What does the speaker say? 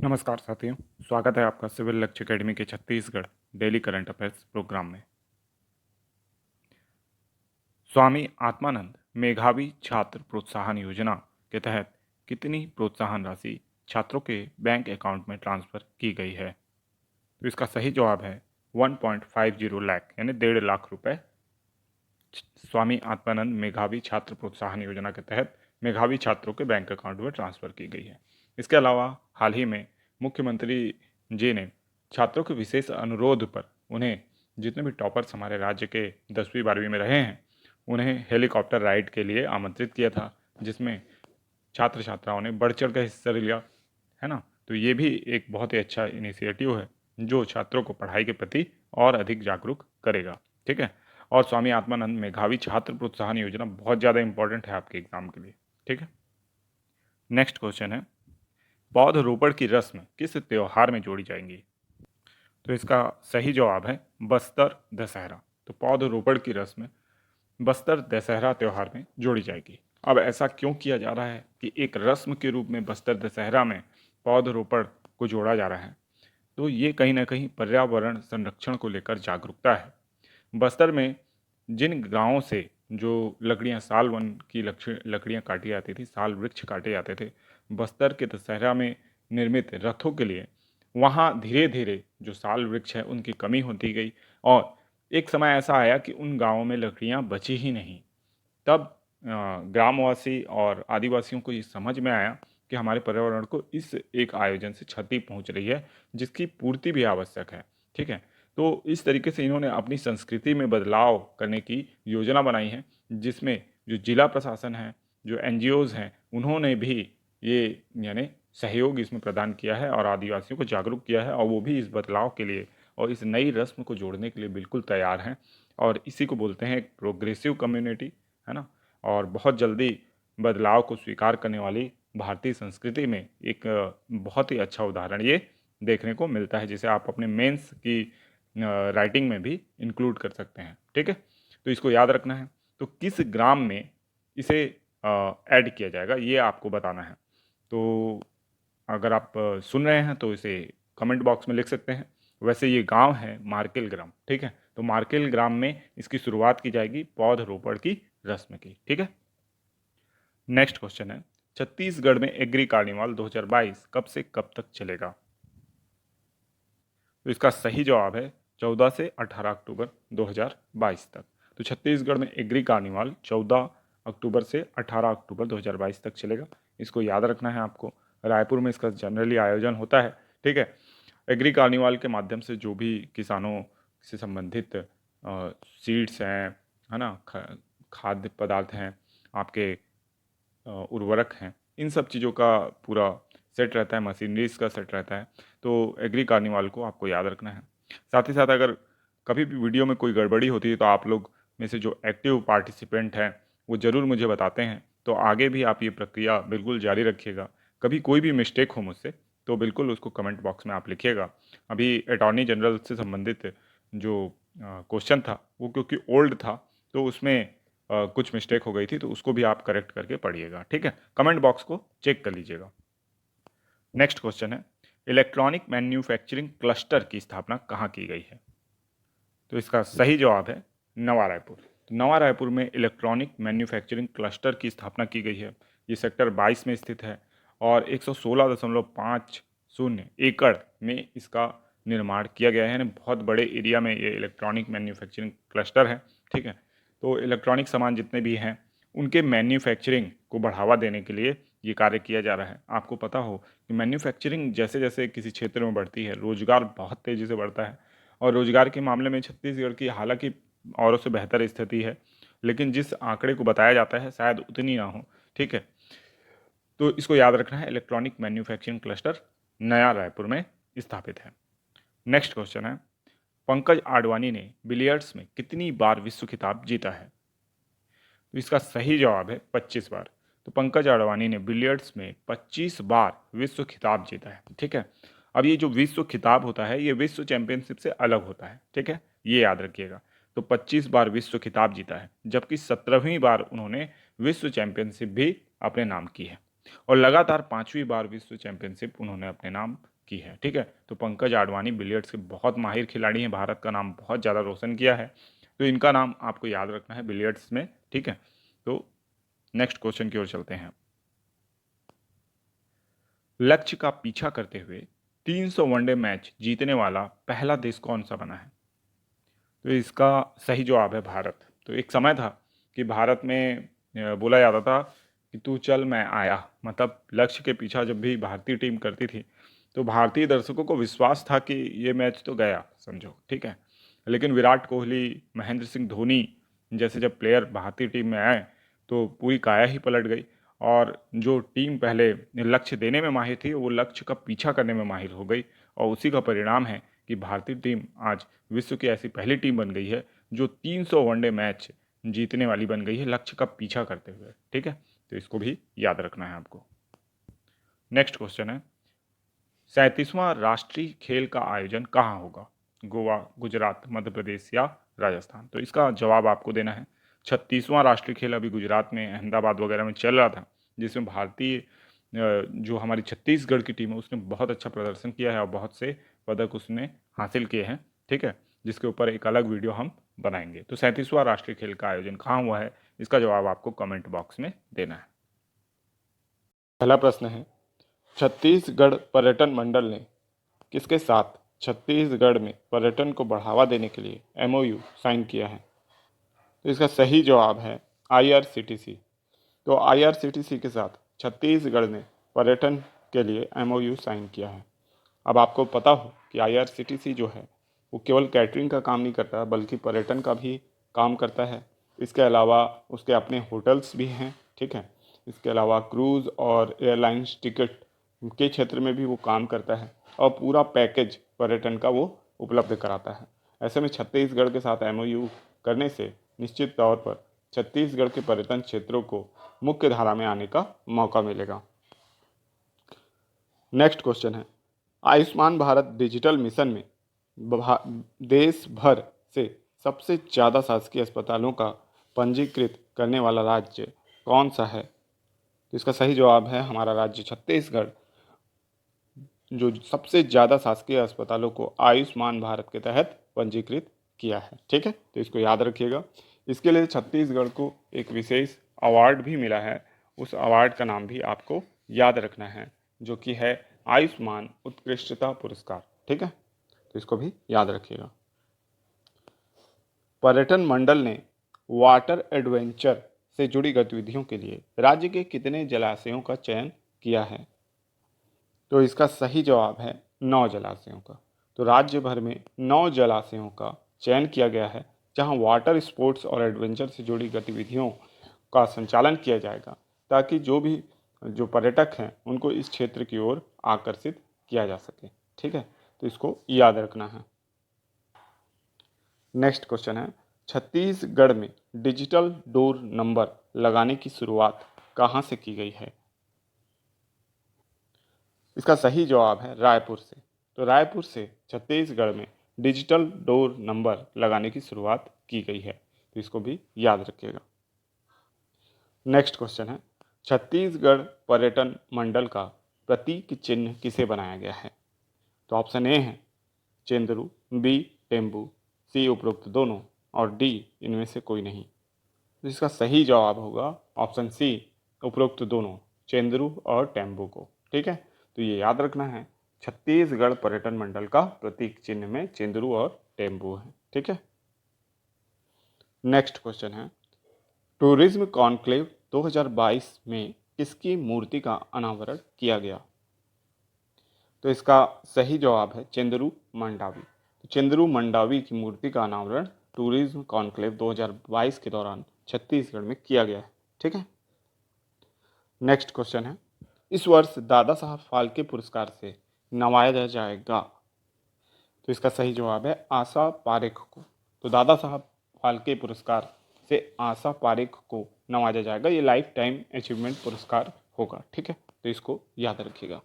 नमस्कार साथियों, स्वागत है आपका सिविल लक्ष्य एकेडमी के Chhattisgarh daily current affairs programme में। स्वामी आत्मानंद मेधावी छात्र प्रोत्साहन योजना के तहत कितनी प्रोत्साहन राशि छात्रों के बैंक अकाउंट में ट्रांसफर की गई है? तो इसका सही जवाब है 1.50 लाख यानी 1.5 लाख रुपए स्वामी आत्मानंद मेधावी छात्र प्रोत्साहन योजना के तहत मेधावी छात्रों के बैंक अकाउंट में ट्रांसफर की गई है। इसके अलावा हाल ही में मुख्यमंत्री जी ने छात्रों के विशेष अनुरोध पर उन्हें जितने भी टॉपर्स हमारे राज्य के 10वीं 12वीं में रहे हैं उन्हें हेलीकॉप्टर राइड के लिए आमंत्रित किया था, जिसमें छात्र छात्राओं ने बढ़ चढ़ कर हिस्सा लिया है ना। तो ये भी एक बहुत ही अच्छा इनिशिएटिव है जो छात्रों को पढ़ाई के प्रति और अधिक जागरूक करेगा। ठीक है। और स्वामी आत्मानंद मेधावी छात्र प्रोत्साहन योजना बहुत ज़्यादा इंपॉर्टेंट है आपके एग्जाम के लिए। ठीक है। नेक्स्ट क्वेश्चन है, पौधरोपण की रस्म किस त्योहार में जोड़ी जाएंगी? तो इसका सही जवाब है बस्तर दशहरा। तो पौधरोपण की रस्म बस्तर दशहरा त्यौहार में जोड़ी जाएगी। अब ऐसा क्यों किया जा रहा है कि एक रस्म के रूप में बस्तर दशहरा में पौधरोपण को जोड़ा जा रहा है? तो ये कहीं ना कहीं पर्यावरण संरक्षण को लेकर जागरूकता है। बस्तर में जिन गांवों से जो लकड़ियां साल वन की लकड़ियां काटी जाती थी, साल वृक्ष काटे जाते थे, बस्तर के दशहरा में निर्मित रथों के लिए वहाँ धीरे धीरे जो साल वृक्ष है उनकी कमी होती गई और एक समय ऐसा आया कि उन गांवों में लकड़ियां बची ही नहीं। तब ग्रामवासी और आदिवासियों को ये समझ में आया कि हमारे पर्यावरण को इस एक आयोजन से क्षति पहुंच रही है जिसकी पूर्ति भी आवश्यक है। ठीक है। तो इस तरीके से इन्होंने अपनी संस्कृति में बदलाव करने की योजना बनाई है, जिसमें जो जिला प्रशासन है, जो एनजीओज़ हैं, उन्होंने भी ये यानी सहयोग इसमें प्रदान किया है और आदिवासियों को जागरूक किया है और वो भी इस बदलाव के लिए और इस नई रस्म को जोड़ने के लिए बिल्कुल तैयार हैं। और इसी को बोलते हैं एक प्रोग्रेसिव कम्युनिटी, है ना। और बहुत जल्दी बदलाव को स्वीकार करने वाली भारतीय संस्कृति में एक बहुत ही अच्छा उदाहरण ये देखने को मिलता है, जिसे आप अपने मेंस की राइटिंग में भी इंक्लूड कर सकते हैं। ठीक है। तो इसको याद रखना है। तो किस ग्राम में इसे ऐड किया जाएगा ये आपको बताना है। तो अगर आप सुन रहे हैं तो इसे कमेंट बॉक्स में लिख सकते हैं। वैसे ये गांव है मार्केल ग्राम। ठीक है। तो मार्केल ग्राम में इसकी शुरुआत की जाएगी पौधरोपण की रस्म की। ठीक है। नेक्स्ट क्वेश्चन है, छत्तीसगढ़ में एग्री कार्निवाल 2022 कब से कब तक चलेगा? तो इसका सही जवाब है 14 से 18 अक्टूबर 2022 तक। तो छत्तीसगढ़ में एग्री कार्निवाल 14 अक्टूबर से 18 अक्टूबर 2022 तक चलेगा। इसको याद रखना है आपको। रायपुर में इसका जनरली आयोजन होता है। ठीक है। एग्री कार्निवाल के माध्यम से जो भी किसानों से संबंधित सीड्स हैं, है ना, खाद्य पदार्थ हैं, आपके उर्वरक हैं, इन सब चीज़ों का पूरा सेट रहता है, मशीनरीज का सेट रहता है। तो एग्री कार्निवाल को आपको याद रखना है। साथ ही साथ अगर कभी भी वीडियो में कोई गड़बड़ी होती है तो आप लोग में से जो एक्टिव पार्टिसिपेंट हैं वो ज़रूर मुझे बताते हैं। तो आगे भी आप ये प्रक्रिया बिल्कुल जारी रखिएगा। कभी कोई भी मिस्टेक हो मुझसे तो बिल्कुल उसको कमेंट बॉक्स में आप लिखिएगा। अभी अटॉर्नी जनरल से संबंधित जो क्वेश्चन था वो क्योंकि ओल्ड था तो उसमें कुछ मिस्टेक हो गई थी, तो उसको भी आप करेक्ट करके पढ़िएगा। ठीक है। कमेंट बॉक्स को चेक कर लीजिएगा। नेक्स्ट क्वेश्चन है, इलेक्ट्रॉनिक मैन्युफैक्चरिंग क्लस्टर की स्थापना कहाँ की गई है? तो इसका सही जवाब है नवा रायपुर। तो नवा रायपुर में इलेक्ट्रॉनिक मैन्युफैक्चरिंग क्लस्टर की स्थापना की गई है। ये सेक्टर 22 में स्थित है और 116.50 एकड़ में इसका निर्माण किया गया है। यानी बहुत बड़े एरिया में ये इलेक्ट्रॉनिक मैन्युफैक्चरिंग क्लस्टर है। ठीक है। तो इलेक्ट्रॉनिक सामान जितने भी हैं उनके मैन्युफैक्चरिंग को बढ़ावा देने के लिए ये कार्य किया जा रहा है। आपको पता हो कि मैन्युफैक्चरिंग जैसे जैसे किसी क्षेत्र में बढ़ती है, रोजगार बहुत तेज़ी से बढ़ता है और रोजगार के मामले में छत्तीसगढ़ की हालांकि औरों से बेहतर स्थिति है, लेकिन जिस आंकड़े को बताया जाता है शायद उतनी ना हो। ठीक है। तो इसको याद रखना है, इलेक्ट्रॉनिक मैन्युफैक्चरिंग क्लस्टर नया रायपुर में स्थापित है। नेक्स्ट क्वेश्चन है, पंकज आडवाणी ने बिलियर्ड्स में कितनी बार विश्व खिताब जीता है? तो इसका सही जवाब है 25 बार। तो पंकज आडवाणी ने बिलियर्ड्स में 25 बार विश्व खिताब जीता है। ठीक है। अब ये जो विश्व खिताब होता है ये विश्व चैंपियनशिप से अलग होता है। ठीक है। ये याद रखिएगा। तो 25 बार विश्व खिताब जीता है, जबकि 17वीं बार उन्होंने विश्व चैंपियनशिप भी अपने नाम की है। और लगातार 5वीं बार विश्व चैंपियनशिप उन्होंने अपने नाम की है। ठीक है, तो पंकज आडवाणी बिलियर्ड्स के बहुत माहिर खिलाड़ी हैं, भारत का नाम बहुत ज़्यादा रोशन किया है, तो इनका नाम आपको याद रखना है बिलियर्ड्स में। ठीक है, तो नेक्स्ट क्वेश्चन की ओर चलते हैं। लक्ष्य का पीछा करते हुए 300 वनडे मैच जीतने वाला पहला देश कौन सा बना है? तो इसका सही जवाब है भारत। तो एक समय था कि भारत में बोला जाता था कि तू चल मैं आया, मतलब लक्ष्य के पीछा जब भी भारतीय टीम करती थी तो भारतीय दर्शकों को विश्वास था कि ये मैच तो गया समझो। ठीक है, लेकिन विराट कोहली, महेंद्र सिंह धोनी जैसे जब प्लेयर भारतीय टीम में आए तो पूरी काया ही पलट गई, और जो टीम पहले लक्ष्य देने में माहिर थी वो लक्ष्य का पीछा करने में माहिर हो गई, और उसी का परिणाम है कि भारतीय टीम आज विश्व की ऐसी पहली टीम बन गई है जो 300 वनडे मैच जीतने वाली बन गई है लक्ष्य का पीछा करते हुए। ठीक है, तो इसको भी याद रखना है आपको। नेक्स्ट क्वेश्चन है, 37वां राष्ट्रीय खेल का आयोजन कहाँ होगा? गोवा, गुजरात, मध्य प्रदेश या राजस्थान? तो इसका जवाब आपको देना है। 36वां राष्ट्रीय खेल अभी गुजरात में अहमदाबाद वगैरह में चल रहा था, जिसमें भारतीय जो हमारी छत्तीसगढ़ की टीम है उसने बहुत अच्छा प्रदर्शन किया है और बहुत से पदक उसने हासिल किए हैं। ठीक है, जिसके ऊपर एक अलग वीडियो हम बनाएंगे। तो 37वां राष्ट्रीय खेल का आयोजन कहाँ हुआ है, इसका जवाब आपको कमेंट बॉक्स में देना है। पहला प्रश्न है, छत्तीसगढ़ पर्यटन मंडल ने किसके साथ छत्तीसगढ़ में पर्यटन को बढ़ावा देने के लिए एमओयू साइन किया है? तो इसका सही जवाब है आईआरसीटीसी। तो आईआरसीटीसी के साथ छत्तीसगढ़ ने पर्यटन के लिए एमओयू साइन किया है। अब आपको पता हो कि आईआरसीटीसी जो है वो केवल कैटरिंग का काम नहीं करता बल्कि पर्यटन का भी काम करता है। इसके अलावा उसके अपने होटल्स भी हैं। ठीक है, इसके अलावा क्रूज़ और एयरलाइंस टिकट के क्षेत्र में भी वो काम करता है और पूरा पैकेज पर्यटन का वो उपलब्ध कराता है। ऐसे में छत्तीसगढ़ के साथ एमओयू करने से निश्चित तौर पर छत्तीसगढ़ के पर्यटन क्षेत्रों को मुख्य धारा में आने का मौका मिलेगा। नेक्स्ट क्वेश्चन है, आयुष्मान भारत डिजिटल मिशन में देश भर से सबसे ज़्यादा शासकीय अस्पतालों का पंजीकृत करने वाला राज्य कौन सा है? तो इसका सही जवाब है हमारा राज्य छत्तीसगढ़, जो सबसे ज़्यादा शासकीय अस्पतालों को आयुष्मान भारत के तहत पंजीकृत किया है। ठीक है, तो इसको याद रखिएगा। इसके लिए छत्तीसगढ़ को एक विशेष अवार्ड भी मिला है, उस अवार्ड का नाम भी आपको याद रखना है, जो कि है आयुष्मान उत्कृष्टता पुरस्कार। ठीक है, तो इसको भी याद रखिएगा। पर्यटन मंडल ने वाटर एडवेंचर से जुड़ी गतिविधियों के लिए राज्य के कितने जलाशयों का चयन किया है? तो इसका सही जवाब है 9 जलाशयों का। तो राज्य भर में 9 जलाशयों का चयन किया गया है जहां वाटर स्पोर्ट्स और एडवेंचर से जुड़ी गतिविधियों का संचालन किया जाएगा, ताकि जो पर्यटक हैं उनको इस क्षेत्र की ओर आकर्षित किया जा सके। ठीक है, तो इसको याद रखना है। नेक्स्ट क्वेश्चन है, छत्तीसगढ़ में डिजिटल डोर नंबर लगाने की शुरुआत कहाँ से की गई है? इसका सही जवाब है रायपुर से। तो रायपुर से छत्तीसगढ़ में डिजिटल डोर नंबर लगाने की शुरुआत की गई है, तो इसको भी याद रखिएगा। नेक्स्ट क्वेश्चन है, छत्तीसगढ़ पर्यटन मंडल का प्रतीक चिन्ह किसे बनाया गया है? तो ऑप्शन ए है चेंदरू, बी टेम्बू, सी उपरोक्त दोनों और डी इनमें से कोई नहीं। तो इसका सही जवाब होगा ऑप्शन सी उपरोक्त दोनों, चेंदरू और टेम्बू को। ठीक है, तो ये याद रखना है, छत्तीसगढ़ पर्यटन मंडल का प्रतीक चिन्ह में चेंदरू और टेम्बू है। ठीक है, नेक्स्ट क्वेश्चन है, टूरिज्म कॉन्क्लेव 2022 में किसकी मूर्ति का अनावरण किया गया? तो इसका सही जवाब है चेंदरू मंडावी। तो चेंदरू मंडावी की मूर्ति का अनावरण टूरिज्म कॉन्क्लेव 2022 के दौरान छत्तीसगढ़ में किया गया है। ठीक है, नेक्स्ट क्वेश्चन है, इस वर्ष दादा साहब फाल्के पुरस्कार से नवाजा जाएगा? तो इसका सही जवाब है आशा पारेख को। तो दादा साहब फाल्के पुरस्कार से आशा पारेख को नवाजा जाएगा। ये लाइफ टाइम अचीवमेंट पुरस्कार होगा। ठीक है, तो इसको याद रखिएगा।